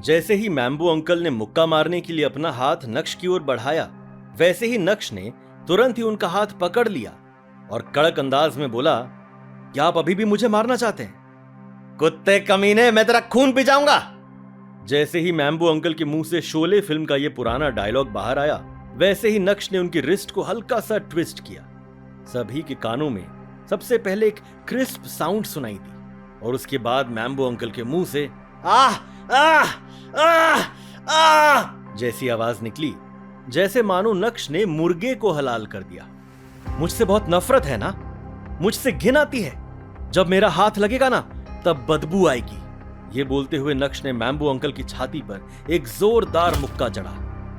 जैसे ही Mambo uncle ने मुक्का मारने के लिए अपना हाथ नक्श की ओर बढ़ाया, वैसे ही नक्श ने तुरंत ही उनका हाथ पकड़ लिया और कड़क अंदाज में बोला, क्या आप अभी भी मुझे मारना चाहते हैं? कुत्ते कमीने, मैं तेरा खून पी जाऊंगा। जैसे ही मैम्बो अंकल के मुंह से शोले फिल्म का यह पुराना डायलॉग बाहर आया, वैसे ही नक्श ने उनकी रिस्ट को हल्का सा ट्विस्ट किया। सभी के कानों में सबसे पहले एक क्रिस्प साउंड सुनाई दी और उसके बाद मैम्बो अंकल के मुंह से आह आह आह आह जैसी आवाज निकली, जैसे मानो नक्श ने मुर्गे को हलाल कर दिया। मुझसे बहुत नफरत है ना? मुझसे घिन आती है। जब मेरा हाथ लगेगा ना, तब बदबू आएगी। ये बोलते हुए नक्श ने मैम्बो अंकल की छाती पर एक जोरदार मुक्का जड़ा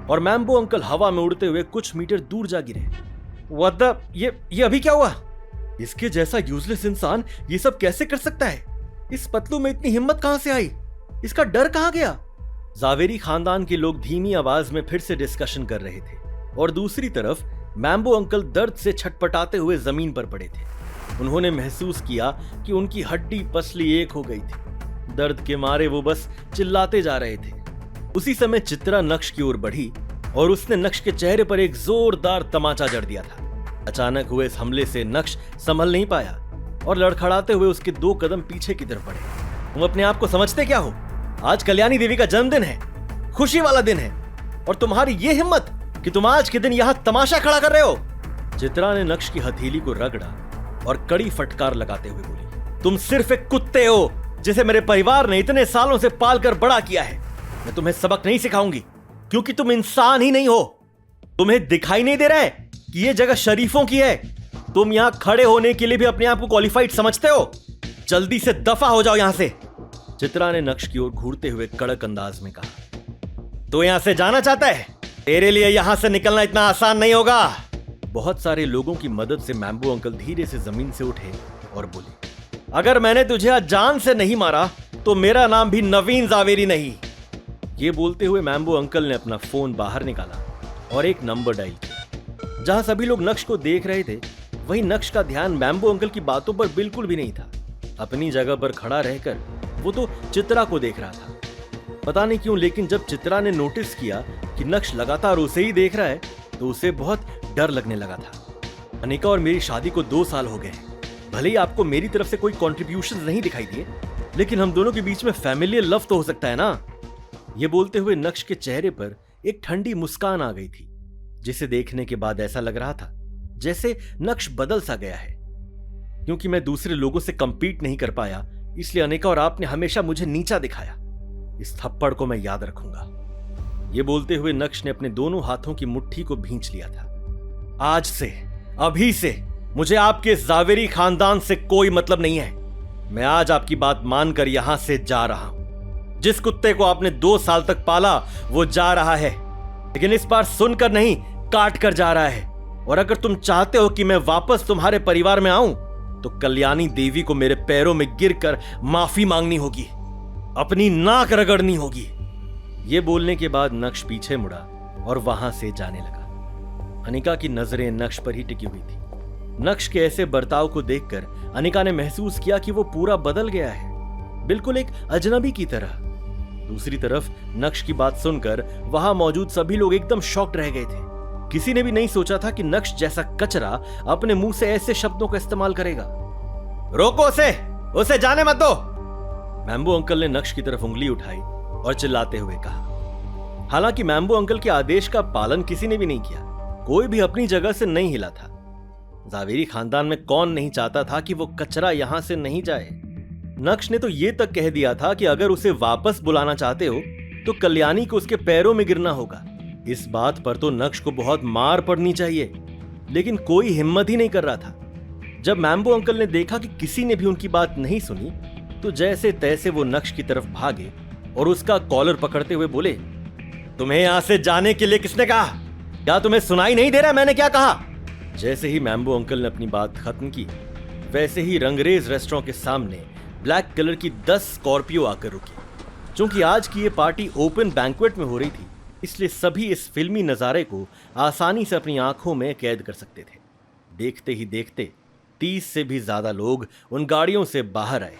और मैम्बो अंकल हवा में उड़ते हुए कुछ मीटर दूर जा गिरे। व्हाट द, ये अभी क्या हुआ? इसके जैसा यूजलेस इंसान ये सब कैसे कर सकता है? इस पतलू में इतनी हिम्मत कहां से आई? इसका डर कहां गया? जावेरी खानदान के लोग धीमी आवाज में फिर से डिस्कशन कर रहे थे और दूसरी तरफ मैम्बो अंकल दर्द से छटपटाते हुए जमीन पर पड़े थे। उन्होंने महसूस किया कि उनकी हड्डी पसली एक हो गई थी। दर्द के मारे वो बस चिल्लाते जा रहे थे। उसी समय चित्रा नक्श की ओर बढ़ी और उसने नक्श के चेहरे पर एक जोरदार तमाचा जड़ दिया था। अचानक हुए इस हमले से नक्श संभल नहीं पाया और लड़खड़ाते हुए उसके 2 कदम पीछे की तरफ बढ़े। तुम अपने आप को समझते क्या हो? आज कल्याणी देवी का जन्मदिन है, खुशी वाला दिन है, और तुम्हारी ये हिम्मत कि तुम आज के दिन यहां तमाशा खड़ा कर रहे हो? चित्रा ने नक्श की हथेली को रगड़ा और कड़ी फटकार लगाते हुए बोली, तुम सिर्फ एक कुत्ते हो जिसे मेरे परिवार ने इतने सालों से पालकर बड़ा किया है। मैं तुम्हें सबक नहीं सिखाऊंगी क्योंकि तुम इंसान ही नहीं हो। तुम्हें दिखाई नहीं दे रहा है कि यह जगह शरीफों की है? तुम यहां खड़े होने के लिए भी अपने आप को क्वालिफाइड समझते हो? जल्दी से दफा हो जाओ यहां से। चित्रा ने नक्श की ओर घूरते हुए कड़क अंदाज में कहा, तो यहां से जाना चाहता है? तेरे लिए यहां से निकलना इतना आसान नहीं होगा। बहुत सारे लोगों की मदद से मैम्बो अंकल धीरे से जमीन से उठे और बोले, अगर मैंने तुझे आज जान से नहीं मारा तो मेरा नाम भी नवीन जावेरी नहीं। ये बोलते हुए मैम्बो अंकल ने अपना फोन बाहर निकाला और एक नंबर डायल किया। जहां सभी लोग नक्श को देख रहे थे, वहीं नक्श का ध्यान मैम्बो अंकल की बातों पर बिल्कुल भी नहीं था। अपनी जगह पर खड़ा रहकर वो तो चित्रा को देख रहा था। पता नहीं क्यों, लेकिन जब चित्रा ने नोटिस किया कि नक्श लगातार उसे ही देख रहा है, तो उसे बहुत डर लगने लगा था। अनिका और मेरी शादी को 2 साल हो गए हैं। भले ही आपको मेरी तरफ से कोई कॉन्ट्रीब्यूशन नहीं दिखाई दिए, लेकिन हम दोनों के बीच में फैमिलियर लव तो हो सकता है ना? ये बोलते हुए नक्श के चेहरे पर एक ठंडी मुस्कान आ गई थी, जिसे देखने के बाद ऐसा लग रहा था जैसे नक्श बदल सा गया है। क्योंकि मैं दूसरे लोगों से कंपीट नहीं कर पाया, इसलिए अनिका और आपने हमेशा मुझे नीचा दिखाया। इस थप्पड़ को मैं याद रखूंगा। ये बोलते हुए नक्श ने अपने दोनों हाथों की मुट्ठी को भींच लिया था। आज से, अभी से मुझे आपके जावेरी खानदान से कोई मतलब नहीं है। मैं आज आपकी बात मानकर यहां से जा रहा हूं। जिस कुत्ते को आपने 2 साल तक पाला वो जा रहा है, लेकिन इस बार सुनकर नहीं, काट कर जा रहा है। और अगर तुम चाहते हो कि मैं वापस तुम्हारे परिवार में आऊं, तो कल्याणी देवी को मेरे पैरों में गिरकर माफी मांगनी होगी, अपनी नाक रगड़नी होगी। यह बोलने के बाद नक्श पीछे मुड़ा और वहां से जाने लगा। अनिका की नजरें नक्श पर ही टिकी हुई थी। नक्श के ऐसे बर्ताव को देखकर अनिका ने महसूस किया कि वो पूरा बदल गया है, बिल्कुल एक अजनबी की तरह। दूसरी तरफ नक्श की बात सुनकर वहां मौजूद सभी लोग एकदम शॉक्ड रह गए थे। किसी ने भी नहीं सोचा था कि नक्श जैसा कचरा अपने मुंह से ऐसे शब्दों का इस्तेमाल करेगा। रोको उसे जाने मत दो। मैम्बो अंकल ने नक्श की तरफ उंगली उठाई और चिल्लाते हुए कहा। हालांकि मैम्बो अंकल के आदेश का पालन किसी ने भी नहीं किया। कोई भी अपनी जगह से नहीं हिला था। जावेरी खानदान में कौन नहीं चाहता था कि वो कचरा यहां से नहीं जाए। नक्श ने तो ये तक कह दिया था कि अगर उसे वापस बुलाना चाहते हो तो कल्याणी को उसके पैरों में गिरना होगा। इस बात पर तो नक्श को बहुत मार पड़नी चाहिए, लेकिन कोई हिम्मत ही नहीं कर रहा था। जब मैम्बो अंकल ने देखा कि किसी ने भी उनकी बात नहीं सुनी, तो जैसे तैसे वो नक्श की तरफ भागे और उसका कॉलर पकड़ते हुए बोले, तुम्हें यहां से जाने के लिए किसने कहा? क्या तुम्हें सुनाई नहीं दे रहा मैंने क्या कहा? जैसे ही मैम्बो अंकल ने अपनी बात खत्म की, वैसे ही रंगरेज रेस्टोरेंट के सामने ब्लैक कलर की 10 स्कॉर्पियो आकर रुकी। चूंकि आज की ये पार्टी ओपन बैंक्वेट में हो रही थी, इसलिए सभी इस फिल्मी नजारे को आसानी से अपनी आंखों में कैद कर सकते थे। देखते ही देखते 30 से भी ज्यादा लोग उन गाड़ियों से बाहर आए,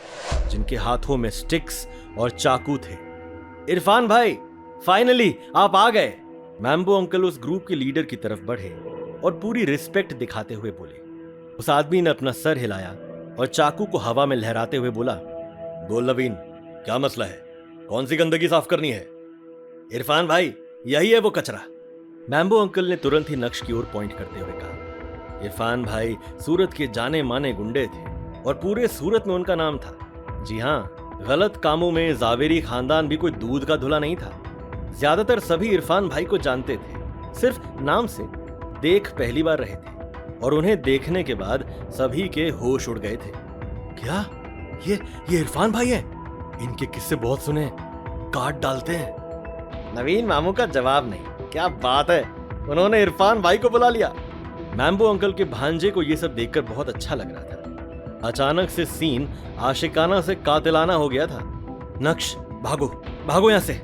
जिनके हाथों में स्टिक्स और चाकू थे। इरफान भाई, फाइनली आप आ गए। मैम्बो अंकल उस ग्रुप के लीडर की तरफ बढ़े और पूरी रिस्पेक्ट दिखाते हुए बोले। उस आदमी ने अपना सर हिलाया और चाकू को हवा में लहराते हुए बोला, बोल नवीन, क्या मसला है? कौन सी गंदगी साफ करनी है? इरफान भाई, यही है वो कचरा। मैम्बो अंकल ने तुरंत ही नक्श की ओर पॉइंट करते हुए कहा। इरफान भाई सूरत के जाने माने गुंडे थे और पूरे सूरत में उनका नाम था। जी हाँ, गलत कामों में जावेरी खानदान भी कोई दूध का धुला नहीं था। ज्यादातर सभी इरफान भाई को जानते थे, सिर्फ नाम से। देख पहली बार रहे थे और उन्हें देखने के बाद सभी के होश उड़ गए थे। क्या ये इरफान भाई हैं? इनके किस्से बहुत सुने, काट डालते हैं। नवीन मामू का जवाब नहीं। क्या बात है, उन्होंने इरफान भाई को बुला लिया। मैम्बो अंकल के भांजे को यह सब देखकर बहुत अच्छा लग रहा था। अचानक से सीन आशिकाना से कातिलाना हो गया था। नक्श, भागो भागो यहां से।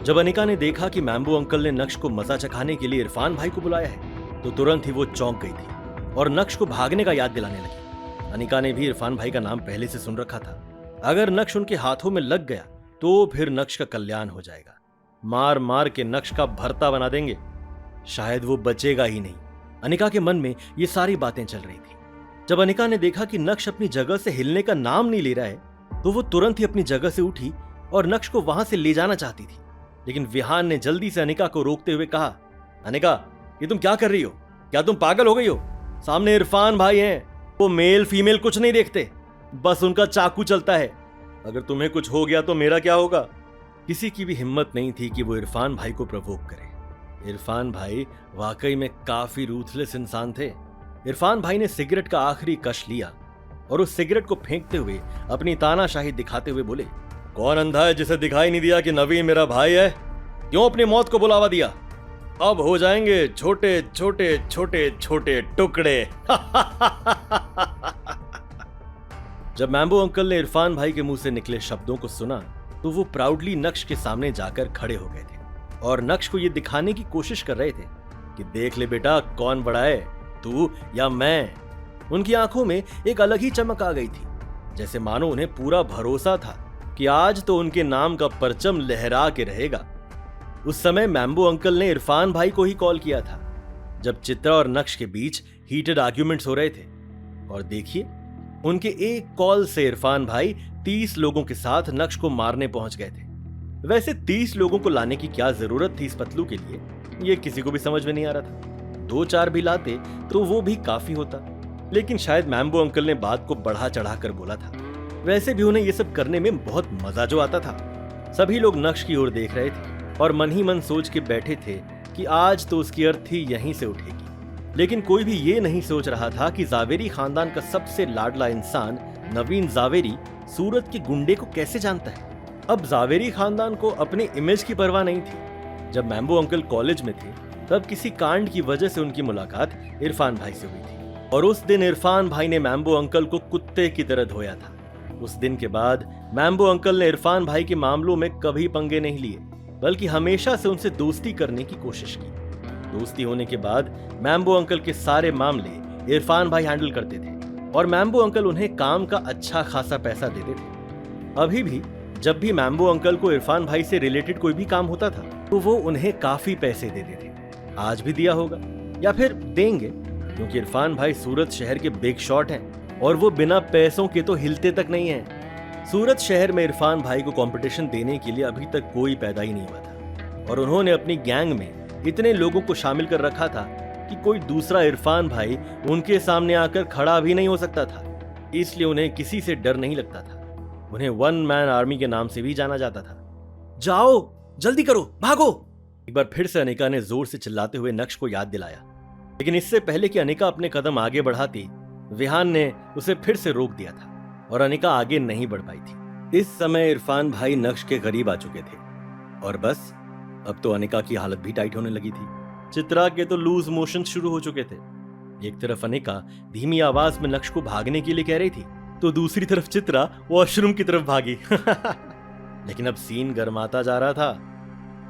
जब अनिका ने देखा कि मैम्बो अंकल ने नक्श को मजा चखाने के लिए इरफान भाई को बुलाया है, तो तुरंत ही वो चौंक गई थी और नक्श को भागने का याद दिलाने लगी। अनिका ने भी इरफान भाई का नाम पहले से सुन रखा था। अगर नक्श उनके हाथों में लग गया तो फिर नक्श का कल्याण हो जाएगा। मार मार के नक्श का भरता बना देंगे, शायद वो बचेगा ही नहीं। अनिका के मन में ये सारी बातें चल रही थी। जब अनिका ने देखा कि नक्श अपनी जगह से हिलने का नाम नहीं ले रहा है, तो वो तुरंत ही अपनी जगह से उठी और नक्श को वहां से ले जाना चाहती थी। लेकिन विहान ने जल्दी से अनिका को रोकते हुए कहा, अनिका, ये तुम क्या कर रही हो? क्या तुम पागल हो गई हो? सामने इरफान भाई हैं, वो मेल फीमेल कुछ नहीं देखते, बस उनका चाकू चलता है। अगर तुम्हें कुछ हो गया तो मेरा क्या होगा? किसी की भी हिम्मत नहीं थी कि वो इरफान भाई को प्रवोक करे। इरफान भाई वाकई में काफी रूथलेस इंसान थे। इरफान भाई ने सिगरेट का आखिरी कश लिया और उस सिगरेट को फेंकते हुए अपनी तानाशाही दिखाते हुए बोले, कौन अंधा है जिसे दिखाई नहीं दिया कि नवीन मेरा भाई है? क्यों अपनी मौत को बुलावा दिया? अब हो जाएंगे छोटे छोटे छोटे छोटे टुकड़े। जब मैम्बो अंकल ने इरफान भाई के मुंह से निकले शब्दों को सुना, तो वो प्राउडली नक्श के सामने जाकर खड़े हो गए थे और नक्श को ये दिखाने की कोशिश कर रहे थे कि देख ले बेटा, कौन बड़ा है, तू या मैं। उनकी आंखों में एक अलग ही चमक आ गई थी, जैसे मानो उन्हें पूरा भरोसा था कि आज तो उनके नाम का परचम लहरा के रहेगा। उस समय मैम्बो अंकल ने इरफान भाई को ही कॉल किया था, जब चित्रा और नक्श के बीच हीटेड आर्ग्यूमेंट्स हो रहे थे। और देखिए, उनके एक कॉल से इरफान भाई 30 लोगों के साथ नक्श को मारने पहुंच गए थे। वैसे 30 लोगों को लाने की क्या जरूरत थी इस पतलू के लिए, ये किसी को भी समझ में नहीं आ रहा था। 2-4 भी लाते तो वो भी काफी होता, लेकिन शायद मैम्बो अंकल ने बात को बढ़ा चढ़ा कर बोला था। वैसे भी उन्हें ये सब करने में बहुत मजा जो आता था। सभी लोग नक्श की ओर देख रहे थे और मन ही मन सोच के बैठे थे कि आज तो उसकी अर्थी यहीं से उठेगी। लेकिन कोई भी ये नहीं सोच रहा था कि जावेरी खानदान का सबसे लाडला इंसान नवीन जावेरी सूरत के गुंडे को कैसे जानता है। अब जावेरी खानदान को अपनी इमेज की परवाह नहीं थी। जब मैम्बो अंकल कॉलेज में थे, तब किसी कांड की वजह से उनकी मुलाकात इरफान भाई से हुई थी और उस दिन इरफान भाई ने मैम्बो अंकल को कुत्ते की तरह धोया था। उस दिन के बाद मैम्बो अंकल ने इरफान भाई के मामलों में कभी पंगे नहीं लिए, बल्कि हमेशा से उनसे दोस्ती करने की कोशिश की। दोस्ती होने के बाद मैम्बो अंकल के सारे मामले इरफान भाई हैंडल करते थे और मैम्बो अंकल उन्हें काम का अच्छा खासा पैसा देते थे। अभी भी जब भी मैम्बो अंकल को इरफान भाई से रिलेटेड कोई भी काम होता था, तो वो उन्हें काफी पैसे देते थे। आज भी दिया होगा या फिर देंगे, क्योंकि इरफान भाई सूरत शहर के बिग शॉट हैं और वो बिना पैसों के तो हिलते तक नहीं हैं। सूरत शहर में इरफान भाई को कंपटीशन देने के लिए अभी तक कोई पैदा ही नहीं हुआ था और उन्होंने अपनी गैंग में इतने लोगों को शामिल कर रखा था कि कोई दूसरा इरफान भाई उनके सामने आकर खड़ा भी नहीं हो सकता था। इसलिए उन्हें किसी से डर नहीं लगता था। उन्हें 1 मैन आर्मी के नाम से भी जाना जाता था। जाओ, जल्दी करो, भागो। एक बार फिर से अनिका ने जोर से चिल्लाते हुए नक्श को याद दिलाया, लेकिन इससे पहले कि अनिका अपने कदम आगे बढ़ाती, विहान ने उसे फिर से रोक दिया था और अनिका आगे नहीं बढ़ पाई थी। इस समय इरफान भाई नक्श के करीब आ चुके थे और बस अब तो अनिका की हालत भी टाइट होने लगी थी। चित्रा के तो लूज मोशन शुरू हो चुके थे। एक तरफ अनिका धीमी आवाज में नक्श को भागने के लिए कह रही थी, तो दूसरी तरफ चित्रा वॉशरूम की तरफ भागी। लेकिन अब सीन गर्माता जा रहा था।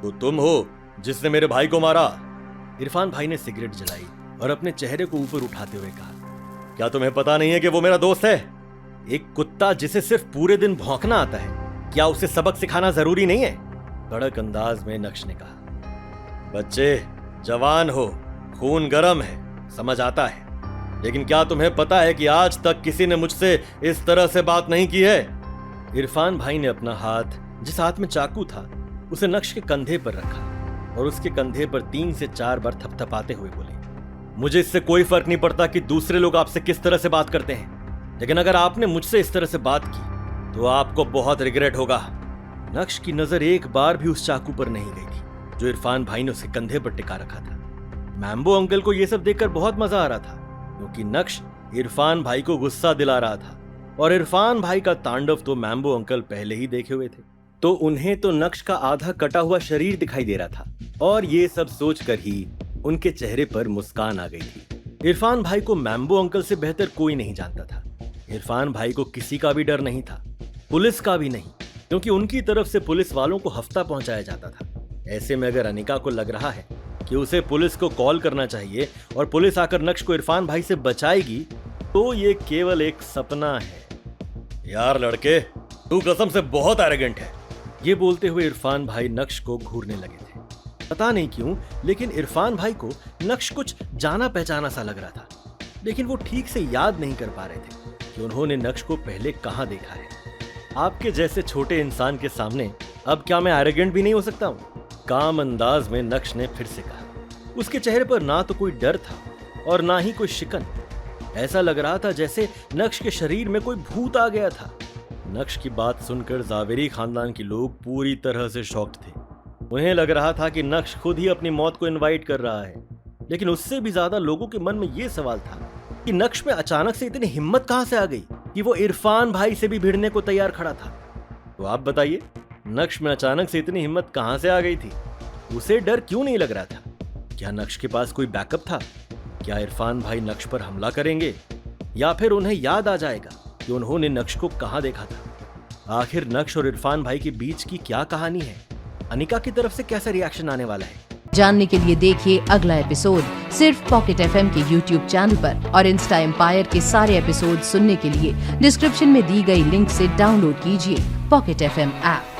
तो तुम हो जिसने मेरे भाई को मारा? इरफान भाई ने सिगरेट जलाई और अपने चेहरे को ऊपर उठाते हुए कहा, क्या तुम्हें पता नहीं है कि वो मेरा दोस्त है? एक कुत्ता जिसे सिर्फ पूरे दिन भौंकना आता है, क्या उसे सबक सिखाना जरूरी नहीं है? कड़क अंदाज में नक्श ने कहा। बच्चे, जवान हो, खून गर्म है, समझ आता है, लेकिन क्या तुम्हें पता है कि आज तक किसी ने मुझसे इस तरह से बात नहीं की है? इरफान भाई ने अपना हाथ, जिस हाथ में चाकू था, उसे नक्श के कंधे पर रखा और उसके कंधे पर 3 से 4 बार थपथपाते हुए बोले, मुझे इससे कोई फर्क नहीं पड़ता कि दूसरे लोग आपसे किस तरह से बात करते हैं, लेकिन अगर आपने मुझसे इस तरह से बात की तो आपको बहुत रिग्रेट होगा। नक्श की नजर एक बार भी उस चाकू पर नहीं गई थी जो इरफान भाई ने उसके कंधे पर टिका रखा था। मैम्बो अंकल को यह सब देखकर बहुत मजा आ रहा था, क्योंकि नक्श इरफान भाई को गुस्सा दिला रहा था और इरफान भाई का तांडव तो मैम्बो अंकल पहले ही देखे हुए थे, तो उन्हें तो नक्श का आधा कटा हुआ शरीर दिखाई दे रहा था और ये सब सोचकर ही उनके चेहरे पर मुस्कान आ गई थी। इरफान भाई को मैम्बो अंकल से बेहतर कोई नहीं जानता था। इरफान भाई को किसी का भी डर नहीं था, पुलिस का भी नहीं, क्योंकि उनकी तरफ से पुलिस वालों को हफ्ता पहुंचाया जाता था। ऐसे में अगर अनिका को लग रहा है कि उसे पुलिस को कॉल करना चाहिए और पुलिस आकर नक्श को इरफान भाई से बचाएगी, तो ये केवल एक सपना है। यार लड़के, तू कसम से बहुत एरोगेंट है। ये बोलते हुए इरफान भाई नक्श को घूरने लगे थे। पता नहीं क्यों, लेकिन इरफान भाई को नक्श कुछ जाना पहचाना सा लग रहा था, लेकिन वो ठीक से याद नहीं कर पा रहे थे कि उन्होंने नक्श को पहले कहां देखा है। आपके जैसे छोटे इंसान के सामने अब क्या मैं एरोगेंट भी नहीं हो सकता हूं? काम अंदाज में नक्श ने फिर से कहा। उसके चेहरे पर ना तो कोई डर था और ना ही कोई शिकन। ऐसा लग रहा था जैसे नक्श के शरीर में कोई भूत आ गया था। नक्श की बात सुनकर जावेरी खानदान के लोग पूरी तरह से शॉक्ड थे। उन्हें लग रहा था कि नक्श खुद ही अपनी मौत को इनवाइट कर रहा है, लेकिन उससे भी ज्यादा लोगों के मन में यह सवाल था कि नक्श में अचानक से इतनी हिम्मत कहां से आ गई कि वो इरफान भाई से भी भिड़ने को तैयार खड़ा था। तो आप बताइए, नक्श में अचानक से इतनी हिम्मत कहां से आ गई थी? उसे डर क्यों नहीं लग रहा था? क्या नक्श के पास कोई बैकअप था? क्या इरफान भाई नक्श पर हमला करेंगे, या फिर उन्हें याद आ जाएगा कि उन्होंने नक्श को कहां देखा था? आखिर नक्श और इरफान भाई के बीच की क्या कहानी है? अनिका की तरफ से कैसा रिएक्शन आने वाला है? जानने के लिए देखिए अगला एपिसोड सिर्फ पॉकेट एफएम के यूट्यूब चैनल पर, और इंस्टा एम्पायर के सारे एपिसोड सुनने के लिए डिस्क्रिप्शन में दी गई लिंक से डाउनलोड कीजिए पॉकेट एफएम ऐप।